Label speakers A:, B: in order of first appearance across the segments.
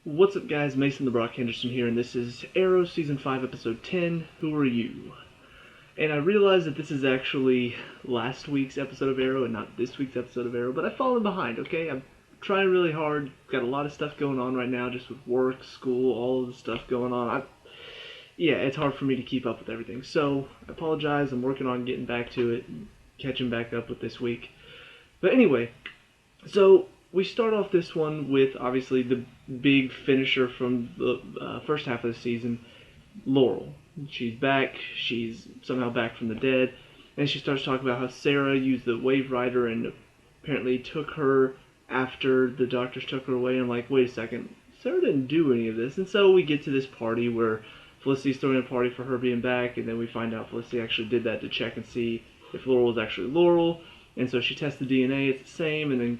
A: What's up, guys? Mason the Brock Henderson here, and this is Arrow Season 5, Episode 10, Who Are You? And I realize that this is actually last week's episode of Arrow and not this week's episode of Arrow, but I've fallen behind, okay? I'm trying really hard, got a lot of stuff going on right now, just with work, school, all of the stuff going on. Yeah, it's hard for me to keep up with everything, so I apologize. I'm working on getting back to it, catching back up with this week. But anyway, so we start off this one with obviously the big finisher from the first half of the season, Laurel. She's back. She's somehow back from the dead, and she starts talking about how Sarah used the Wave Rider and apparently took her after the doctors took her away. And I'm like, wait a second, Sarah didn't do any of this. And so we get to this party where Felicity's throwing a party for her being back, and then we find out Felicity actually did that to check and see if Laurel was actually Laurel. And so she tests the DNA, it's the same, and then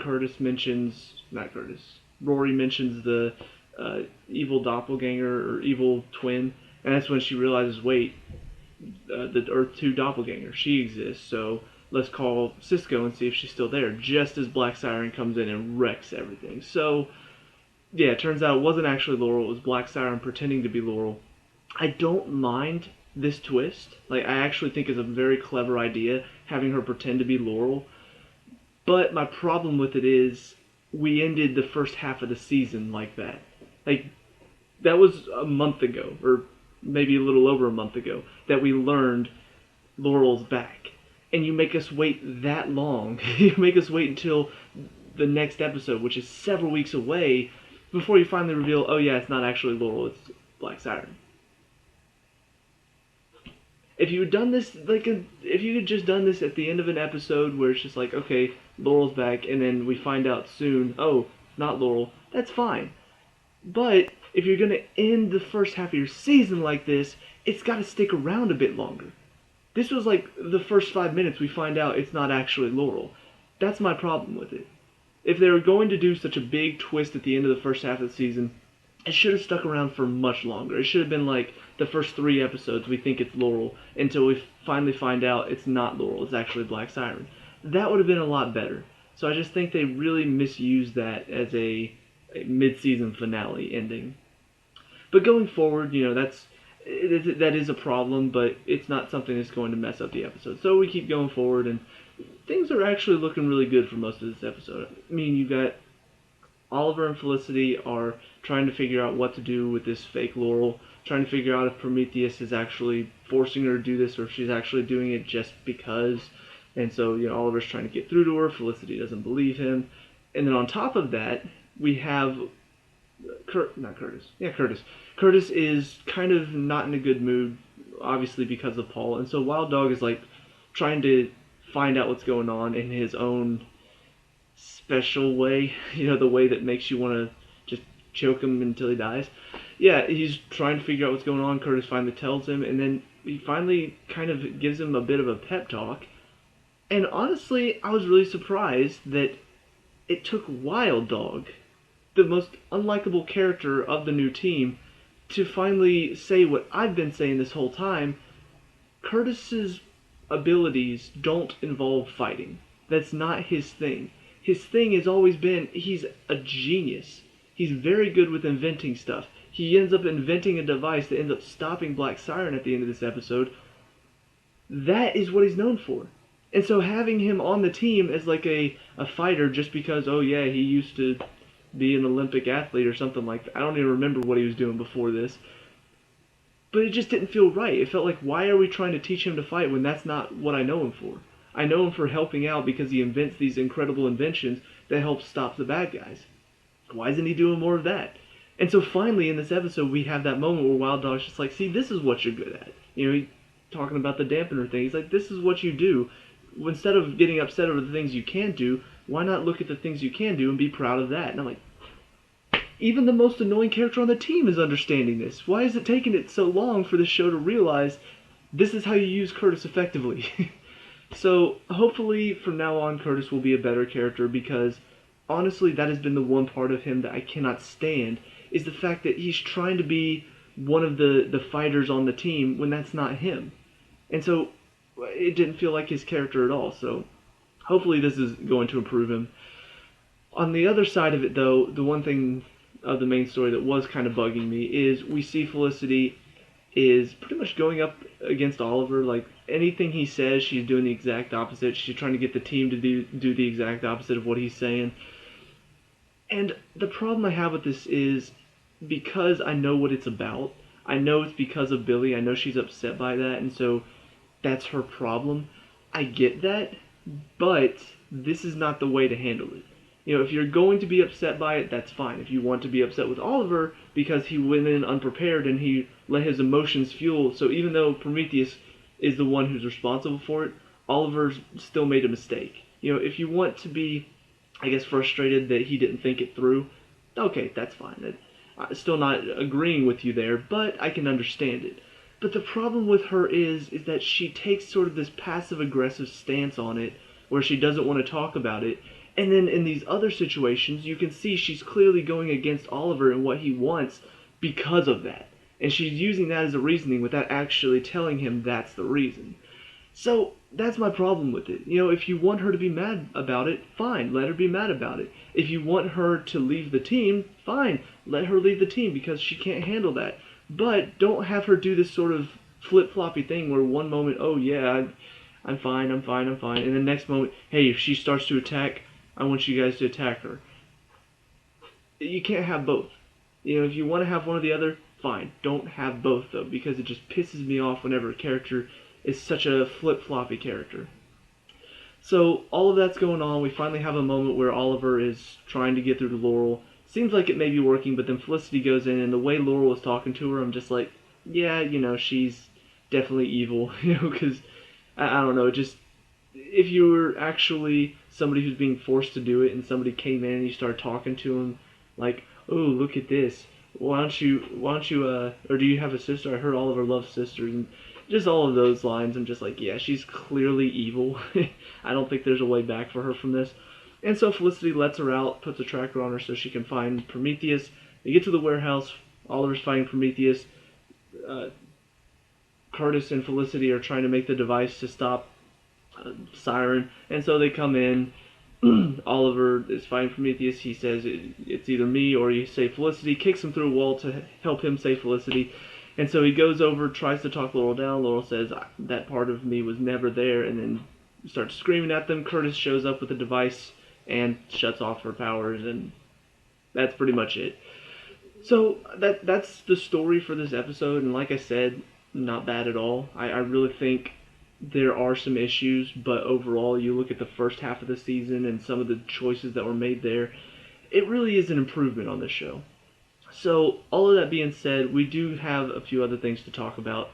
A: Rory mentions the evil doppelganger or evil twin, and that's when she realizes, wait, the Earth 2 doppelganger, she exists, so let's call Cisco and see if she's still there, just as Black Siren comes in and wrecks everything. So, yeah, it turns out it wasn't actually Laurel, it was Black Siren pretending to be Laurel. I don't mind this twist. Like, I actually think it's a very clever idea, having her pretend to be Laurel. But my problem with it is, we ended the first half of the season like that. Like, that was a month ago, or maybe a little over a month ago, that we learned Laurel's back. And you make us wait that long. You make us wait until the next episode, which is several weeks away, before you finally reveal, oh yeah, it's not actually Laurel, it's Black Siren. If you had done this, if you had just done this at the end of an episode where it's just like, okay, Laurel's back, and then we find out soon, oh, not Laurel, that's fine. But if you're going to end the first half of your season like this, it's got to stick around a bit longer. This was like the first 5 minutes we find out it's not actually Laurel. That's my problem with it. If they were going to do such a big twist at the end of the first half of the season, it should have stuck around for much longer. It should have been like the first 3 episodes we think it's Laurel until we finally find out it's not Laurel, it's actually Black Siren. That would have been a lot better. So I just think they really misused that as a mid-season finale ending. But going forward, that is a problem, but it's not something that's going to mess up the episode. So we keep going forward, and things are actually looking really good for most of this episode. I mean, you got Oliver and Felicity are trying to figure out what to do with this fake Laurel, trying to figure out if Prometheus is actually forcing her to do this or if she's actually doing it just because. And so, Oliver's trying to get through to her. Felicity doesn't believe him. And then on top of that, we have Curtis. Curtis is kind of not in a good mood, obviously because of Paul. And so Wild Dog is like trying to find out what's going on in his own special way, the way that makes you want to just choke him until he dies. Yeah, he's trying to figure out what's going on. Curtis finally tells him, and then he finally kind of gives him a bit of a pep talk. And honestly, I was really surprised that it took Wild Dog, the most unlikable character of the new team, to finally say what I've been saying this whole time. Curtis's abilities don't involve fighting. That's not his thing. His thing has always been, he's a genius. He's very good with inventing stuff. He ends up inventing a device that ends up stopping Black Siren at the end of this episode. That is what he's known for. And so having him on the team as like a fighter just because, oh yeah, he used to be an Olympic athlete or something like that. I don't even remember what he was doing before this. But it just didn't feel right. It felt like, why are we trying to teach him to fight when that's not what I know him for? I know him for helping out because he invents these incredible inventions that help stop the bad guys. Why isn't he doing more of that? And so finally in this episode we have that moment where Wild Dog's just like, see, this is what you're good at. He's talking about the dampener thing. He's like, this is what you do. Instead of getting upset over the things you can't do, why not look at the things you can do and be proud of that? And I'm like, even the most annoying character on the team is understanding this. Why is it taking it so long for this show to realize this is how you use Curtis effectively? So hopefully from now on Curtis will be a better character, because honestly that has been the one part of him that I cannot stand, is the fact that he's trying to be one of the fighters on the team when that's not him. And so it didn't feel like his character at all. So hopefully this is going to improve him. On the other side of it, though, the one thing of the main story that was kind of bugging me is we see Felicity is pretty much going up against Oliver. Like anything he says, she's doing the exact opposite. She's trying to get the team to do the exact opposite of what he's saying. And the problem I have with this is because I know what it's about. I know it's because of Billy. I know she's upset by that, and so that's her problem. I get that, but this is not the way to handle it. You know, if you're going to be upset by it, that's fine. If you want to be upset with Oliver because he went in unprepared and he let his emotions fuel, so even though Prometheus is the one who's responsible for it, Oliver's still made a mistake. You know, if you want to be, I guess, frustrated that he didn't think it through, okay, that's fine. I'm still not agreeing with you there, but I can understand it. But the problem with her is that she takes sort of this passive-aggressive stance on it, where she doesn't want to talk about it, and then in these other situations, you can see she's clearly going against Oliver and what he wants because of that. And she's using that as a reasoning without actually telling him that's the reason. So that's my problem with it. You know, if you want her to be mad about it, fine, let her be mad about it. If you want her to leave the team, fine, let her leave the team because she can't handle that. But don't have her do this sort of flip-floppy thing where one moment, oh yeah, I'm fine, I'm fine, I'm fine, and the next moment, hey, if she starts to attack, I want you guys to attack her. You can't have both. You know, if you want to have one or the other, fine. Don't have both, though, because it just pisses me off whenever a character is such a flip-floppy character. So, all of that's going on. We finally have a moment where Oliver is trying to get through to Laurel. Seems like it may be working, but then Felicity goes in, and the way Laurel is talking to her, I'm just like, yeah, you know, she's definitely evil, you know, because, I don't know, just, if you were actually somebody who's being forced to do it, and somebody came in and you started talking to him, like, oh, look at this, why don't you, or do you have a sister? I heard Oliver loves sisters, and just all of those lines, I'm just like, yeah, she's clearly evil. I don't think there's a way back for her from this. And so Felicity lets her out, puts a tracker on her so she can find Prometheus. They get to the warehouse, Oliver's fighting Prometheus. Curtis and Felicity are trying to make the device to stop Siren, and so they come in. Oliver is fighting Prometheus. He says it's either me or you save Felicity, kicks him through a wall to help him save Felicity. And so he goes over, tries to talk Laurel down. Laurel says, that part of me was never there, and then starts screaming at them. Curtis shows up with the device and shuts off her powers, and that's pretty much it. So that's the story for this episode, and like I said, not bad at all. I really think there are some issues, but overall, you look at the first half of the season and some of the choices that were made there, it really is an improvement on this show. So, all of that being said, we do have a few other things to talk about.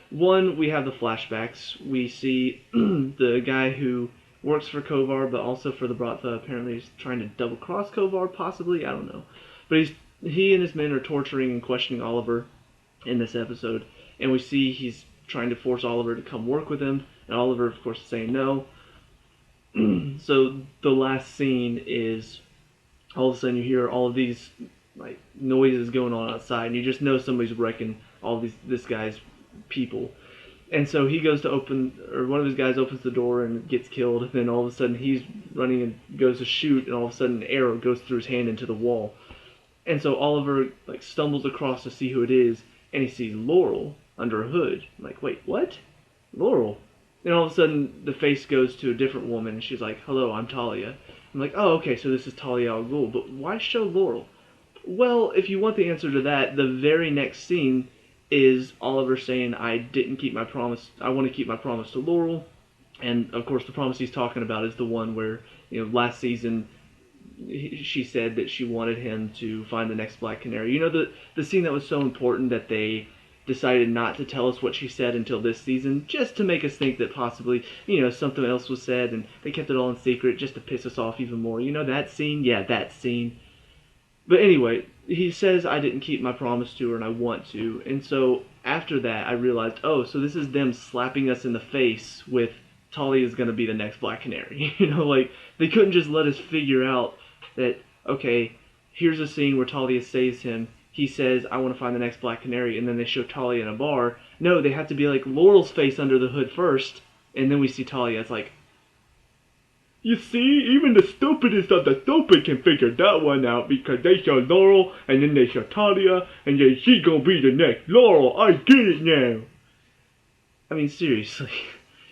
A: One, we have the flashbacks. We see the guy who works for Kovar, but also for the Bratva. Apparently, he's trying to double-cross Kovar, possibly. I don't know. But he and his men are torturing and questioning Oliver in this episode. And we see he's trying to force Oliver to come work with him. And Oliver, of course, is saying no. So, the last scene is all of a sudden you hear all of these like noises going on outside, and you just know somebody's wrecking all this guy's people. And so he goes to open, or one of his guys opens the door and gets killed, and then all of a sudden he's running and goes to shoot, and all of a sudden an arrow goes through his hand into the wall. And so Oliver like stumbles across to see who it is, and he sees Laurel under a hood. I'm like, wait, what? Laurel? And all of a sudden the face goes to a different woman, and she's like, hello, I'm Talia. I'm like, oh, okay, so this is Talia al Ghul, but why show Laurel? Well, if you want the answer to that, the very next scene is Oliver saying, I didn't keep my promise, I want to keep my promise to Laurel. And, of course, the promise he's talking about is the one where, you know, last season she said that she wanted him to find the next Black Canary. You know, the scene that was so important that they decided not to tell us what she said until this season, just to make us think that possibly, you know, something else was said, and they kept it all in secret just to piss us off even more. You know that scene? Yeah, that scene. But anyway, he says I didn't keep my promise to her and I want to. And so after that, I realized, oh, so this is them slapping us in the face with Talia is going to be the next Black Canary. You know, like, they couldn't just let us figure out that, okay, here's a scene where Talia saves him. He says, I want to find the next Black Canary, and then they show Talia in a bar. No, they have to be like Laurel's face under the hood first, and then we see Talia. It's like, You see, even the stupidest of the stupid can figure that one out because they saw Laurel and then they saw Talia and then she's gonna be the next Laurel. I get it now. I mean, seriously,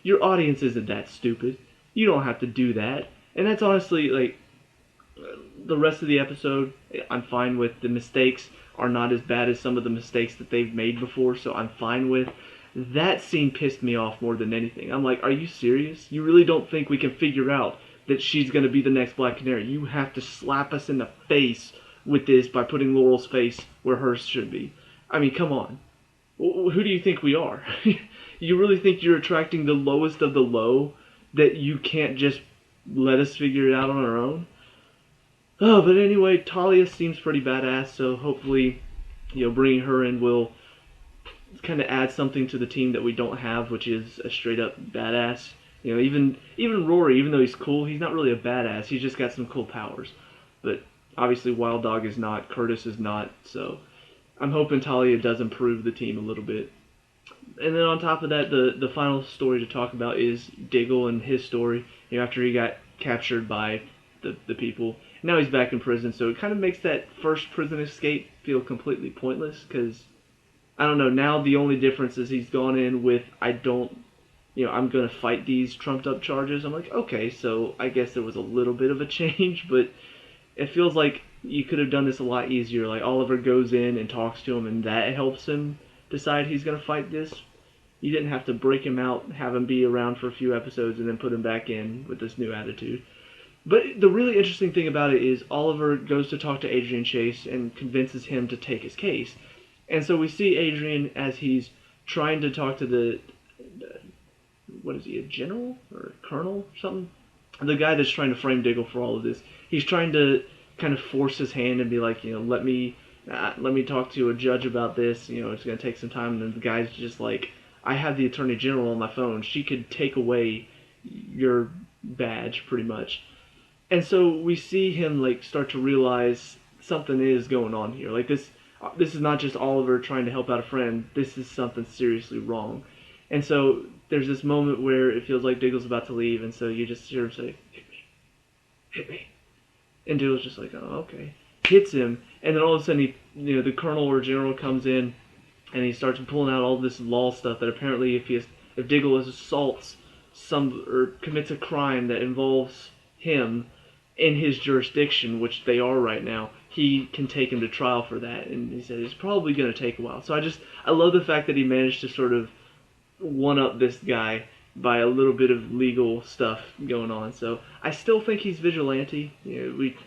A: your audience isn't that stupid. You don't have to do that. And that's honestly, like, the rest of the episode, I'm fine with. The mistakes are not as bad as some of the mistakes that they've made before, so I'm fine with. That scene pissed me off more than anything. I'm like, are you serious? You really don't think we can figure out that she's going to be the next Black Canary? You have to slap us in the face with this by putting Laurel's face where hers should be. I mean, come on. Who do you think we are? You really think you're attracting the lowest of the low that you can't just let us figure it out on our own? Oh, but anyway, Talia seems pretty badass, so hopefully, bringing her in will kind of add something to the team that we don't have, which is a straight up badass. Even Rory, even though he's cool, he's not really a badass. He's just got some cool powers. But obviously, Wild Dog is not, Curtis is not, so I'm hoping Talia does improve the team a little bit. And then on top of that, the final story to talk about is Diggle and his story. After he got captured by the people. Now he's back in prison, so it kind of makes that first prison escape feel completely pointless, because, I don't know, now the only difference is he's gone in with, I'm going to fight these trumped up charges. I'm like, okay, so I guess there was a little bit of a change, but it feels like you could have done this a lot easier. Like, Oliver goes in and talks to him, and that helps him decide he's going to fight this. You didn't have to break him out, have him be around for a few episodes, and then put him back in with this new attitude. But the really interesting thing about it is Oliver goes to talk to Adrian Chase and convinces him to take his case. And so we see Adrian as he's trying to talk to what is he, a general or a colonel or something? The guy that's trying to frame Diggle for all of this. He's trying to kind of force his hand and be like, let me talk to a judge about this. It's going to take some time. And then the guy's just like, I have the Attorney General on my phone. She could take away your badge, pretty much. And so we see him start to realize something is going on here. This is not just Oliver trying to help out a friend. This is something seriously wrong. And so there's this moment where it feels like Diggle's about to leave, and so you just hear him say, hit me. And Diggle's just like, oh, okay. Hits him, and then all of a sudden the colonel or general comes in, and he starts pulling out all this law stuff that apparently if Diggle assaults or commits a crime that involves him in his jurisdiction, which they are right now, he can take him to trial for that. And he said it's probably going to take a while. So I love the fact that he managed to sort of one-up this guy by a little bit of legal stuff going on. So I still think he's vigilante. We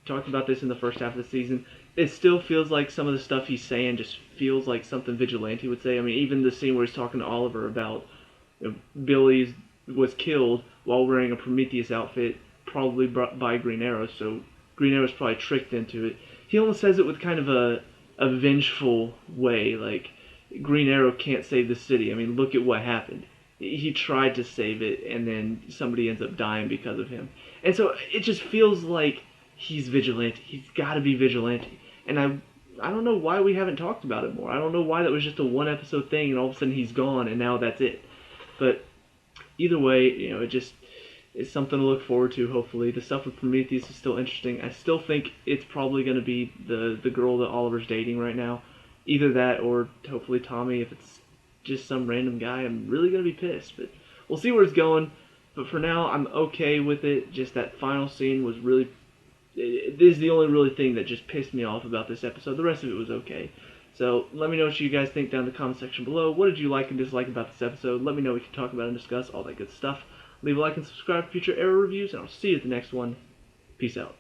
A: talked about this in the first half of the season. It still feels like some of the stuff he's saying just feels like something vigilante would say. I mean, even the scene where he's talking to Oliver about Billy was killed while wearing a Prometheus outfit, probably by Green Arrow, so Green Arrow's probably tricked into it. He almost says it with kind of a vengeful way, like, Green Arrow can't save the city. I mean, look at what happened. He tried to save it, and then somebody ends up dying because of him. And so it just feels like he's vigilante. He's got to be vigilante. And I don't know why we haven't talked about it more. I don't know why that was just a one-episode thing, and all of a sudden he's gone, and now that's it. But either way, it's something to look forward to, hopefully. The stuff with Prometheus is still interesting. I still think it's probably going to be the girl that Oliver's dating right now. Either that or hopefully Tommy. If it's just some random guy, I'm really going to be pissed. But we'll see where it's going. But for now, I'm okay with it. Just that final scene was really... This is the only really thing that just pissed me off about this episode. The rest of it was okay. So let me know what you guys think down in the comment section below. What did you like and dislike about this episode? Let me know. We can talk about and discuss all that good stuff. Leave a like and subscribe for future error reviews, and I'll see you at the next one. Peace out.